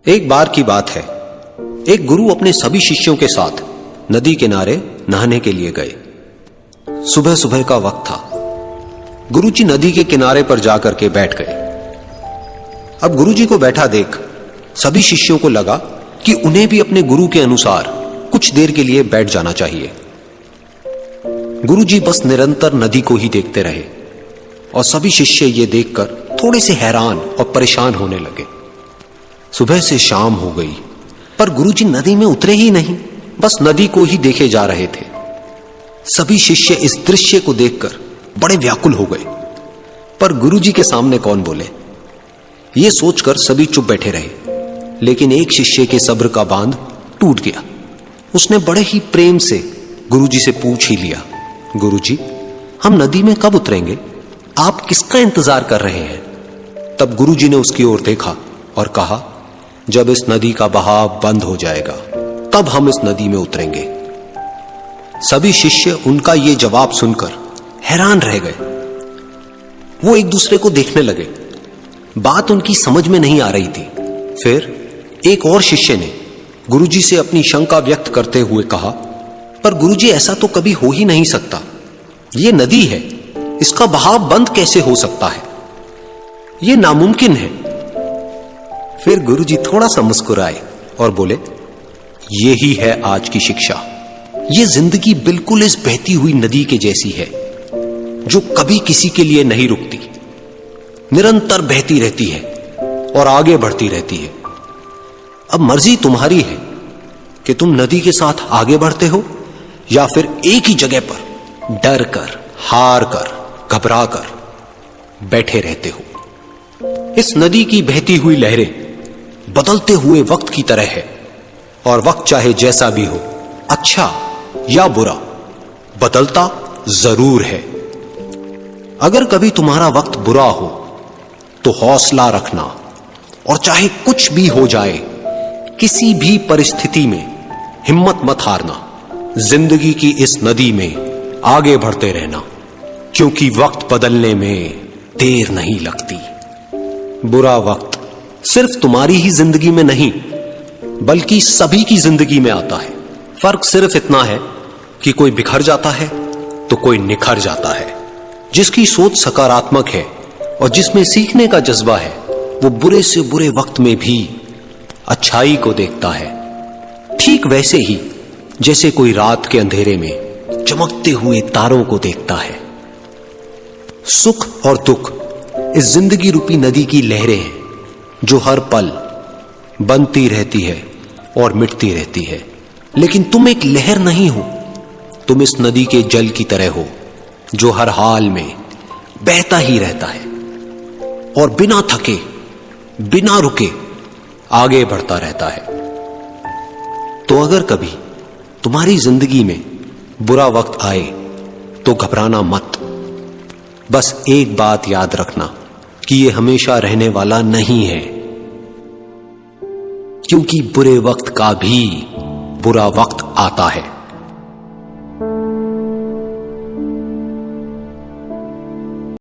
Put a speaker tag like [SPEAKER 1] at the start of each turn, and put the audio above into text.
[SPEAKER 1] एक बार की बात है, एक गुरु अपने सभी शिष्यों के साथ नदी किनारे नहाने के लिए गए। सुबह सुबह का वक्त था। गुरुजी नदी के किनारे पर जाकर के बैठ गए। अब गुरुजी को बैठा देख सभी शिष्यों को लगा कि उन्हें भी अपने गुरु के अनुसार कुछ देर के लिए बैठ जाना चाहिए। गुरुजी बस निरंतर नदी को ही देखते रहे और सभी शिष्य ये देखकर थोड़े से हैरान और परेशान होने लगे। सुबह से शाम हो गई पर गुरुजी नदी में उतरे ही नहीं, बस नदी को ही देखे जा रहे थे। सभी शिष्य इस दृश्य को देखकर बड़े व्याकुल हो गए, पर गुरुजी के सामने कौन बोले, ये सोचकर सभी चुप बैठे रहे। लेकिन एक शिष्य के सब्र का बांध टूट गया। उसने बड़े ही प्रेम से गुरुजी से पूछ ही लिया, गुरुजी, हम नदी में कब उतरेंगे? आप किसका इंतजार कर रहे हैं? तब गुरुजी ने उसकी ओर देखा और कहा, जब इस नदी का बहाव बंद हो जाएगा तब हम इस नदी में उतरेंगे। सभी शिष्य उनका ये जवाब सुनकर हैरान रह गए। वो एक दूसरे को देखने लगे। बात उनकी समझ में नहीं आ रही थी। फिर एक और शिष्य ने गुरुजी से अपनी शंका व्यक्त करते हुए कहा, पर गुरुजी, ऐसा तो कभी हो ही नहीं सकता। ये नदी है, इसका बहाव बंद कैसे हो सकता है? ये नामुमकिन है। फिर गुरुजी थोड़ा सा मुस्कुराए और बोले, यही है आज की शिक्षा। ये जिंदगी बिल्कुल इस बहती हुई नदी के जैसी है जो कभी किसी के लिए नहीं रुकती, निरंतर बहती रहती है और आगे बढ़ती रहती है। अब मर्जी तुम्हारी है कि तुम नदी के साथ आगे बढ़ते हो या फिर एक ही जगह पर डर कर, हार कर, घबरा कर बैठे रहते हो। इस नदी की बहती हुई लहरें बदलते हुए वक्त की तरह है और वक्त चाहे जैसा भी हो, अच्छा या बुरा, बदलता जरूर है। अगर कभी तुम्हारा वक्त बुरा हो तो हौसला रखना और चाहे कुछ भी हो जाए, किसी भी परिस्थिति में हिम्मत मत हारना। जिंदगी की इस नदी में आगे बढ़ते रहना, क्योंकि वक्त बदलने में देर नहीं लगती। बुरा वक्त सिर्फ तुम्हारी ही जिंदगी में नहीं बल्कि सभी की जिंदगी में आता है। फर्क सिर्फ इतना है कि कोई बिखर जाता है तो कोई निखर जाता है। जिसकी सोच सकारात्मक है और जिसमें सीखने का जज्बा है, वो बुरे से बुरे वक्त में भी अच्छाई को देखता है। ठीक वैसे ही जैसे कोई रात के अंधेरे में चमकते हुए तारों को देखता है। सुख और दुख इस जिंदगी रूपी नदी की लहरें हैं जो हर पल बनती रहती है और मिटती रहती है। लेकिन तुम एक लहर नहीं हो, तुम इस नदी के जल की तरह हो जो हर हाल में बहता ही रहता है और बिना थके, बिना रुके आगे बढ़ता रहता है। तो अगर कभी तुम्हारी जिंदगी में बुरा वक्त आए तो घबराना मत। बस एक बात याद रखना कि ये हमेशा रहने वाला नहीं है, क्योंकि बुरे वक्त का भी बुरा वक्त आता है।